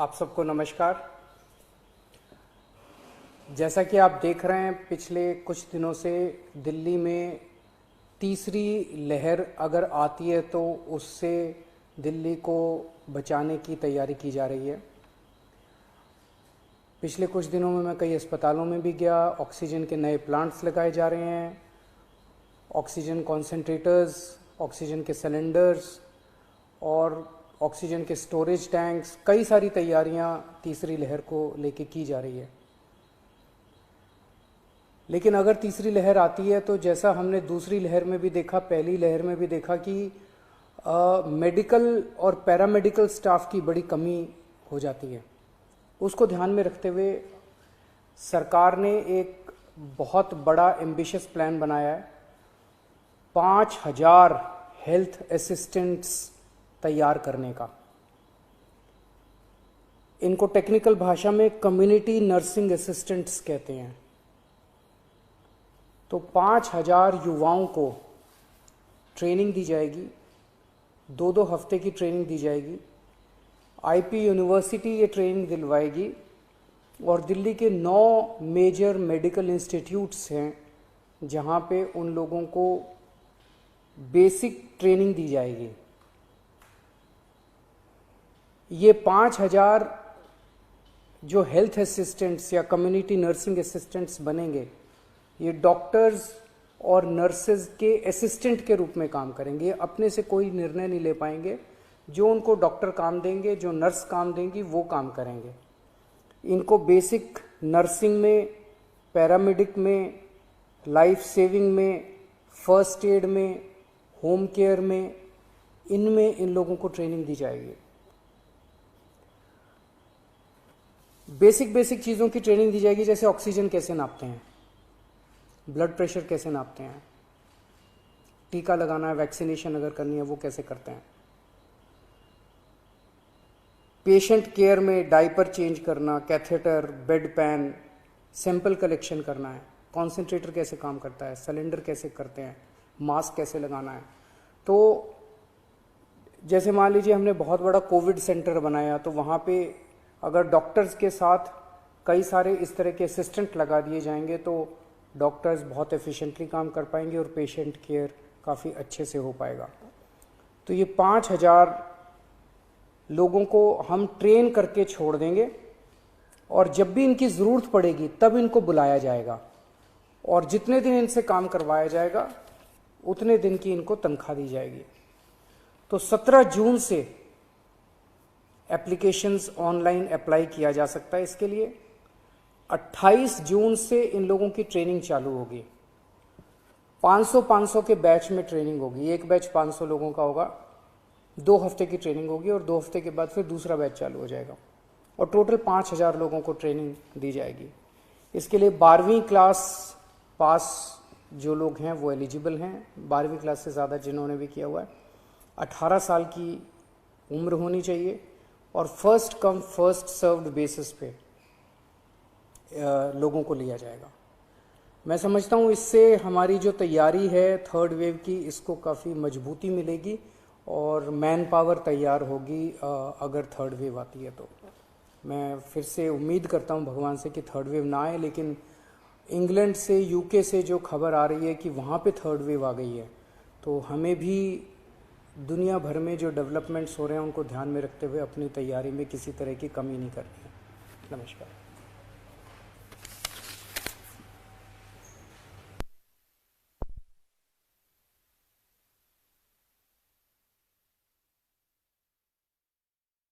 आप सबको नमस्कार। जैसा कि आप देख रहे हैं, पिछले कुछ दिनों से दिल्ली में तीसरी लहर अगर आती है तो उससे दिल्ली को बचाने की तैयारी की जा रही है। पिछले कुछ दिनों में मैं कई अस्पतालों में भी गया। ऑक्सीजन के नए प्लांट्स लगाए जा रहे हैं, ऑक्सीजन कॉन्सेंट्रेटर्स, ऑक्सीजन के सिलेंडर्स और ऑक्सीजन के स्टोरेज टैंक्स, कई सारी तैयारियां तीसरी लहर को लेके की जा रही है। लेकिन अगर तीसरी लहर आती है तो जैसा हमने दूसरी लहर में भी देखा, पहली लहर में भी देखा कि मेडिकल और पैरामेडिकल स्टाफ की बड़ी कमी हो जाती है। उसको ध्यान में रखते हुए सरकार ने एक बहुत बड़ा एम्बिशियस प्लान बनाया है। 5000 हेल्थ असिस्टेंट्स तैयार करने का। इनको टेक्निकल भाषा में कम्युनिटी नर्सिंग असिस्टेंट्स कहते हैं। तो 5000 युवाओं को ट्रेनिंग दी जाएगी, 2-2 हफ्ते की ट्रेनिंग दी जाएगी। आईपी यूनिवर्सिटी ये ट्रेनिंग दिलवाएगी और दिल्ली के 9 मेजर मेडिकल इंस्टीट्यूट्स हैं जहां पे उन लोगों को बेसिक ट्रेनिंग दी जाएगी। ये 5000 जो हेल्थ असिस्टेंट्स या कम्युनिटी नर्सिंग असिस्टेंट्स बनेंगे, ये डॉक्टर्स और नर्सेज के असिस्टेंट के रूप में काम करेंगे। अपने से कोई निर्णय नहीं ले पाएंगे। जो उनको डॉक्टर काम देंगे, जो नर्स काम देंगी, वो काम करेंगे। इनको बेसिक नर्सिंग में, पैरामेडिक में, लाइफ सेविंग में, फर्स्ट एड में, होम केयर में, इनमें इन लोगों को ट्रेनिंग दी जाएगी। बेसिक चीज़ों की ट्रेनिंग दी जाएगी, जैसे ऑक्सीजन कैसे नापते हैं, ब्लड प्रेशर कैसे नापते हैं, टीका लगाना है, वैक्सीनेशन अगर करनी है वो कैसे करते हैं, पेशेंट केयर में डायपर चेंज करना, catheter, bed pan, sample collection करना है, कॉन्सेंट्रेटर कैसे काम करता है, सिलेंडर कैसे करते हैं, मास्क कैसे लगाना है। तो जैसे मान लीजिए हमने बहुत बड़ा कोविड सेंटर बनाया, तो वहाँ पे अगर डॉक्टर्स के साथ कई सारे इस तरह के असिस्टेंट लगा दिए जाएंगे तो डॉक्टर्स बहुत एफिशिएंटली काम कर पाएंगे और पेशेंट केयर काफ़ी अच्छे से हो पाएगा। तो ये 5000 लोगों को हम ट्रेन करके छोड़ देंगे और जब भी इनकी ज़रूरत पड़ेगी तब इनको बुलाया जाएगा और जितने दिन इनसे काम करवाया जाएगा उतने दिन की इनको तनख्वाह दी जाएगी। तो 17 जून से एप्लीकेशंस ऑनलाइन अप्लाई किया जा सकता है इसके लिए। 28 जून से इन लोगों की ट्रेनिंग चालू होगी। 500 के बैच में ट्रेनिंग होगी। एक बैच 500 लोगों का होगा, 2 हफ्ते की ट्रेनिंग होगी और 2 हफ्ते के बाद फिर दूसरा बैच चालू हो जाएगा और टोटल 5000 लोगों को ट्रेनिंग दी जाएगी। इसके लिए 12वीं क्लास पास जो लोग हैं वो एलिजिबल हैं। 12वीं क्लास से ज़्यादा जिन्होंने भी किया हुआ है, 18 साल की उम्र होनी चाहिए और first come first served basis पे लोगों को लिया जाएगा। मैं समझता हूँ इससे हमारी जो तैयारी है थर्ड वेव की, इसको काफ़ी मजबूती मिलेगी और मैन पावर तैयार होगी अगर थर्ड वेव आती है। तो मैं फिर से उम्मीद करता हूँ भगवान से कि थर्ड वेव ना आए, लेकिन इंग्लैंड से, यूके से जो खबर आ रही है कि वहाँ पे थर्ड वेव आ गई है, तो हमें भी दुनिया भर में जो डेवलपमेंट्स हो रहे हैं उनको ध्यान में रखते हुए अपनी तैयारी में किसी तरह की कमी नहीं करनी है। नमस्कार।